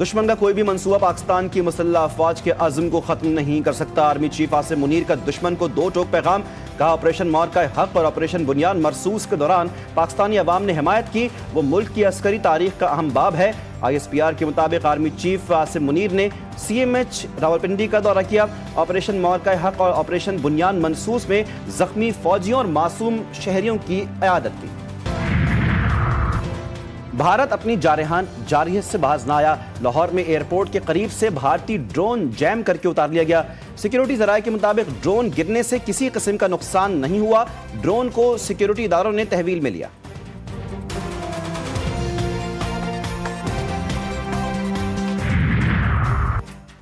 دشمن کا کوئی بھی منصوبہ پاکستان کی مسلح افواج کے عزم کو ختم نہیں کر سکتا۔ آرمی چیف عاصم منیر کا دشمن کو دو ٹوک پیغام، کہا آپریشن مورکہ حق اور آپریشن بنیان مرصوص کے دوران پاکستانی عوام نے حمایت کی، وہ ملک کی عسکری تاریخ کا اہم باب ہے۔ ISPR کے مطابق آرمی چیف عاصم منیر نے CMH راولپنڈی کا دورہ کیا، آپریشن مورکہ حق اور آپریشن بنیان منصوص میں زخمی فوجیوں اور معصوم شہریوں کی عیادت کی۔ بھارت اپنی جارحیت سے باز نہ آیا، لاہور میں ایئرپورٹ کے قریب سے بھارتی ڈرون جیم کر کے اتار لیا گیا۔ سیکیورٹی ذرائع کے مطابق ڈرون گرنے سے کسی قسم کا نقصان نہیں ہوا، ڈرون کو سیکیورٹی اداروں نے تحویل میں لیا۔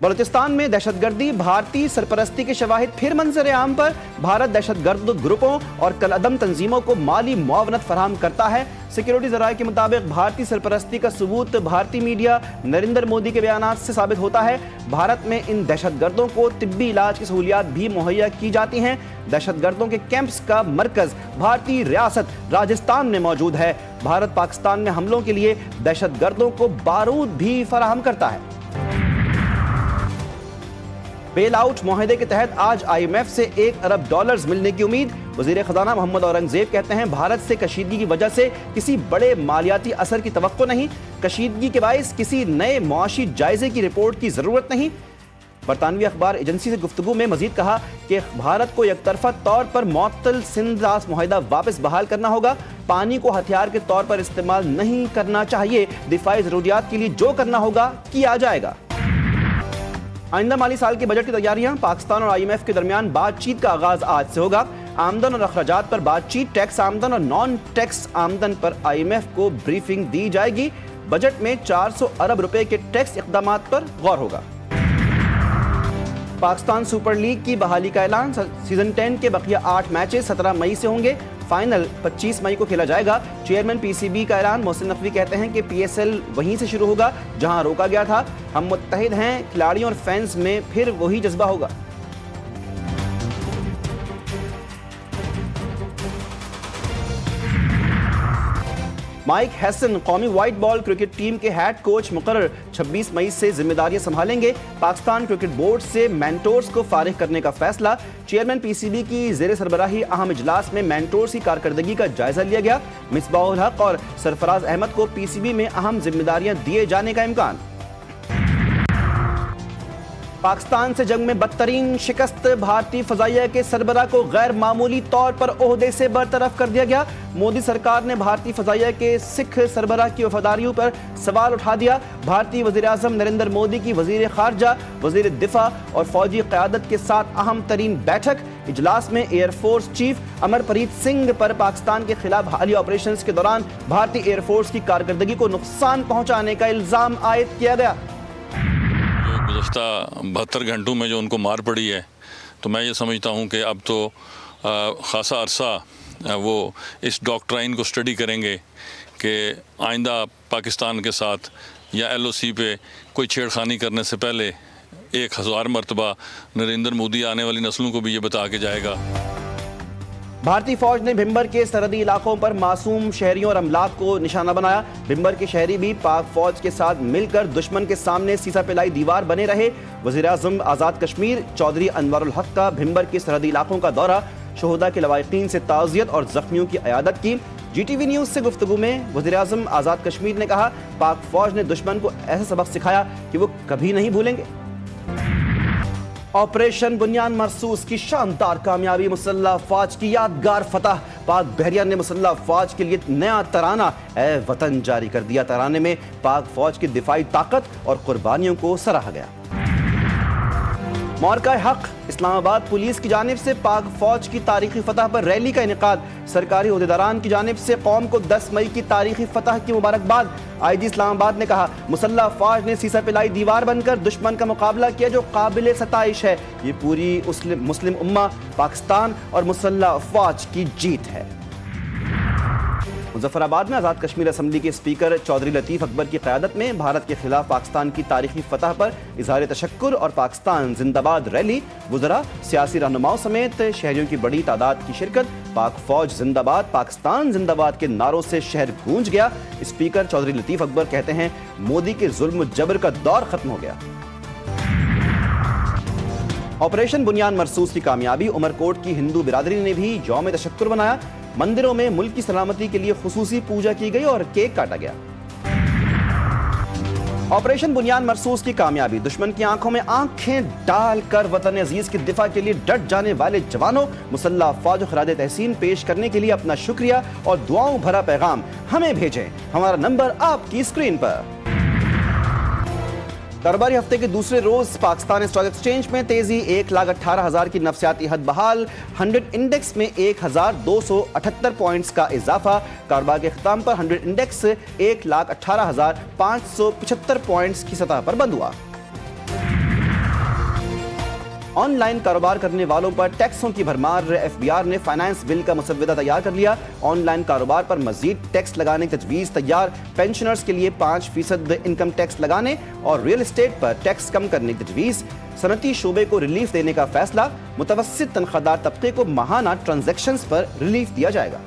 بلوچستان میں دہشت گردی بھارتی سرپرستی کے شواہد پھر منظر عام پر، بھارت دہشت گرد گروپوں اور کالعدم تنظیموں کو مالی معاونت فراہم کرتا ہے۔ سیکیورٹی ذرائع کے مطابق بھارتی سرپرستی کا ثبوت بھارتی میڈیا نریندر مودی کے بیانات سے ثابت ہوتا ہے۔ بھارت میں ان دہشت گردوں کو طبی علاج کی سہولیات بھی مہیا کی جاتی ہیں۔ دہشت گردوں کے کیمپس کا مرکز بھارتی ریاست راجستھان میں موجود ہے۔ بھارت پاکستان میں حملوں کے لیے دہشت گردوں کو بارود بھی فراہم کرتا ہے۔ بیل آؤٹ معاہدے کے تحت آج IMF سے $1 ارب ملنے کی امید۔ وزیر خزانہ محمد اورنگزیب کہتے ہیں بھارت سے کشیدگی کی وجہ سے کسی بڑے مالیاتی اثر کی توقع نہیں، کشیدگی کے باعث کسی نئے معاشی جائزے کی رپورٹ کی ضرورت نہیں۔ برطانوی اخبار ایجنسی سے گفتگو میں مزید کہا کہ بھارت کو یک طرفہ طور پر معطل سندھ راس معاہدہ واپس بحال کرنا ہوگا، پانی کو ہتھیار کے طور پر استعمال نہیں کرنا چاہیے، دفاعی ضروریات کے لیے جو کرنا ہوگا کیا جائے گا۔ آئندہ مالی سال کے بجٹ کی تیاریاں، پاکستان اور IMF کے درمیان بات چیت کا آغاز آج سے ہوگا۔ آمدن اور اخراجات پر بات چیت، ٹیکس آمدن اور نان ٹیکس آمدن پر IMF کو بریفنگ دی جائے گی۔ بجٹ میں 400 ارب روپے کے ٹیکس اقدامات پر غور ہوگا۔ پاکستان سپر لیگ کی بحالی کا اعلان، سیزن 10 کے بقیہ 8 میچز 17 مئی سے ہوں گے، فائنل 25 مئی کو کھیلا جائے گا۔ چیئرمین PCB کا اعلان، محسن نقوی کہتے ہیں کہ PSL وہیں سے شروع ہوگا جہاں روکا گیا تھا، ہم متحد ہیں، کھلاڑیوں اور فینز میں پھر وہی جذبہ ہوگا۔ مائک ہیسن قومی وائٹ بال کرکٹ ٹیم کے ہیڈ کوچ مقرر، 26 مئی سے ذمہ داریاں سنبھالیں گے۔ پاکستان کرکٹ بورڈ سے مینٹورز کو فارغ کرنے کا فیصلہ، چیئرمین PCB کی زیر سربراہی اہم اجلاس میں مینٹورز کی کارکردگی کا جائزہ لیا گیا۔ مصباح الحق اور سرفراز احمد کو PCB میں اہم ذمہ داریاں دیے جانے کا امکان۔ پاکستان سے جنگ میں بدترین شکست، بھارتی فضائیہ کے سربراہ کو غیر معمولی طور پر عہدے سے برطرف کر دیا گیا۔ مودی سرکار نے بھارتی فضائیہ کے سکھ سربراہ کی وفاداریوں پر سوال اٹھا دیا۔ بھارتی وزیر اعظم نریندر مودی کی وزیر خارجہ، وزیر دفاع اور فوجی قیادت کے ساتھ اہم ترین بیٹھک۔ اجلاس میں ایئر فورس چیف امر پریت سنگھ پر پاکستان کے خلاف حالیہ آپریشنز کے دوران بھارتی ایئر فورس کی کارکردگی کو نقصان پہنچانے کا الزام عائد کیا گیا۔ گزشتہ 72 گھنٹوں میں جو ان کو مار پڑی ہے، تو میں یہ سمجھتا ہوں کہ اب تو خاصا عرصہ وہ اس ڈاکٹرائن کو اسٹڈی کریں گے کہ آئندہ پاکستان کے ساتھ یا LOC پہ کوئی چھیڑخانی کرنے سے پہلے 1000 مرتبہ نریندر مودی آنے والی نسلوں کو بھی یہ بتا کے جائے گا۔ بھارتی فوج نے بھمبر کے سرحدی علاقوں پر معصوم شہریوں اور املاک کو نشانہ بنایا۔ بھمبر کے شہری بھی پاک فوج کے ساتھ مل کر دشمن کے سامنے سیسا پلائی دیوار بنے رہے۔ وزیر اعظم آزاد کشمیر چودھری انوار الحق کا بھمبر کے سرحدی علاقوں کا دورہ، شہداء کے لواحقین سے تعزیت اور زخمیوں کی عیادت کی۔ GTV نیوز سے گفتگو میں وزیر اعظم آزاد کشمیر نے کہا پاک فوج نے دشمن کو ایسا سبق سکھایا کہ وہ کبھی نہیں بھولیں گے۔ آپریشن بنیان مرصوص کی شاندار کامیابی، مسلح افواج کی یادگار فتح، پاک بحریہ نے مسلح افواج کے لیے نیا ترانہ اے وطن جاری کر دیا۔ ترانے میں پاک فوج کی دفاعی طاقت اور قربانیوں کو سراہا گیا۔ مورکہ حق، اسلام آباد پولیس کی جانب سے پاک فوج کی تاریخی فتح پر ریلی کا انعقاد، سرکاری عہدیداران کی جانب سے قوم کو 10 مئی کی تاریخی فتح کی مبارکباد۔ IG اسلام آباد نے کہا مسلح افواج نے سیسا پلائی دیوار بن کر دشمن کا مقابلہ کیا جو قابل ستائش ہے، یہ پوری مسلم امہ، پاکستان اور مسلح افواج کی جیت ہے۔ مظفر آباد میں آزاد کشمیر اسمبلی کے اسپیکر چودھری لطیف اکبر کی قیادت میں بھارت کے خلاف پاکستان کی تاریخی فتح پر اظہار تشکر اور پاکستان زندہ باد ریلی، وزراء، سیاسی رہنماؤں سمیت شہریوں کی بڑی تعداد کی شرکت۔ پاک فوج زندہ باد، پاکستان زندہ باد کے نعروں سے شہر گونج گیا۔ اسپیکر چودھری لطیف اکبر کہتے ہیں مودی کے ظلم و جبر کا دور ختم ہو گیا۔ آپریشن بنیاد مرصوص کی کامیابی، عمرکوٹ کی ہندو برادری نے بھی یوم تشکر منایا۔ مندروں میں ملک کی سلامتی کے لیے خصوصی پوجا کی گئی اور کیک کاٹا گیا۔ آپریشن بنیاد مرصوص کی کامیابی، دشمن کی آنکھوں میں آنکھیں ڈال کر وطن عزیز کی دفاع کے لیے ڈٹ جانے والے جوانوں، مسلح افواج کو خراج تحسین پیش کرنے کے لیے اپنا شکریہ اور دعاؤں بھرا پیغام ہمیں بھیجیں۔ ہمارا نمبر آپ کی اسکرین پر۔ کاروباری ہفتے کے دوسرے روز پاکستان اسٹاک ایکسچینج میں تیزی، 1,18,000 کی نفسیاتی حد بحال، 100 انڈیکس میں 1,278 پوائنٹس کا اضافہ۔ کاروبار کے اختتام پر 100 انڈیکس 1,18,575 پوائنٹس کی سطح پر بند ہوا۔ آن لائن کاروبار کرنے والوں پر ٹیکسوں کی بھرمار، ایف بی آر نے فائنانس بل کا مسودہ تیار کر لیا۔ آن لائن کاروبار پر مزید ٹیکس لگانے کی تجویز تیار، پینشنرز کے لیے 5% انکم ٹیکس لگانے اور ریل اسٹیٹ پر ٹیکس کم کرنے کی تجویز۔ صنعتی شعبے کو ریلیف دینے کا فیصلہ، متوسط تنخواہ دار طبقے کو ماہانہ ٹرانزیکشنز پر ریلیف دیا جائے گا۔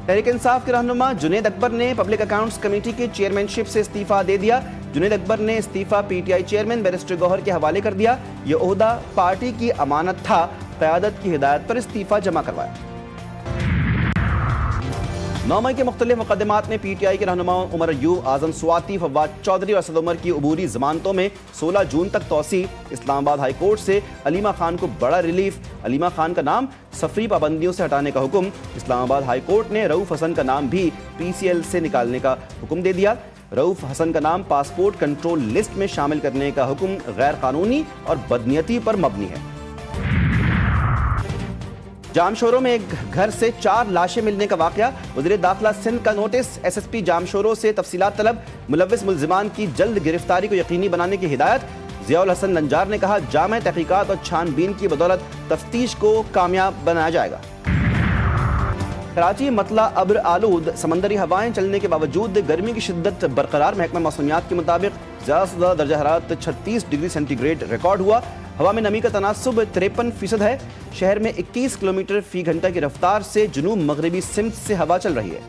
تحریک انصاف کے رہنما جنید اکبر نے پبلک اکاؤنٹس کمیٹی کے چیئرمین شپ سے استعفیٰ دے دیا۔ جنید اکبر نے استعفیٰ P T I chairman barrister Gohar کے حوالے کر دیا۔ یہ عہدہ پارٹی کی امانت تھا، قیادت کی ہدایت پر استعفیٰ جمع کروایا۔ 9 مئی کے مختلف مقدمات میں پی ٹی آئی کے رہنماؤں عمر ایوب، اعظم سواتی، فواد چودھری اور اسد عمر کی عبوری ضمانتوں میں 16 جون تک توسیع۔ اسلام آباد ہائی کورٹ سے علیمہ خان کو بڑا ریلیف، علیمہ خان کا نام سفری پابندیوں سے ہٹانے کا حکم۔ اسلام آباد ہائی کورٹ نے رؤوف حسن کا نام بھی پی سی ایل سے نکالنے کا حکم دے دیا۔ رؤوف حسن کا نام پاسپورٹ کنٹرول لسٹ میں شامل کرنے کا حکم غیر قانونی اور بدنیتی پر مبنی ہے۔ جام شوروں میں ایک گھر سے 4 لاشیں ملنے کا واقعہ، وزیر داخلہ سندھ کا نوٹس، ایس ایس پی جام شوروں سے تفصیلات طلب، ملوث ملزمان کی جلد گرفتاری کو یقینی بنانے کی ہدایت۔ ضیاء الحسن ننجار نے کہا جامع تحقیقات اور چھان بین کی بدولت تفتیش کو کامیاب بنایا جائے گا۔ کراچی مطلع ابر آلود، سمندری ہوائیں چلنے کے باوجود گرمی کی شدت برقرار۔ محکمہ موسمیات کے مطابق زیادہ سے زیادہ درجہ حرارت 36 ڈگری سینٹی گریڈ ریکارڈ ہوا۔ ہوا میں نمی کا تناسب 53% ہے۔ شہر میں 21 کلومیٹر فی گھنٹہ کی رفتار سے جنوب مغربی سمت سے ہوا چل رہی ہے۔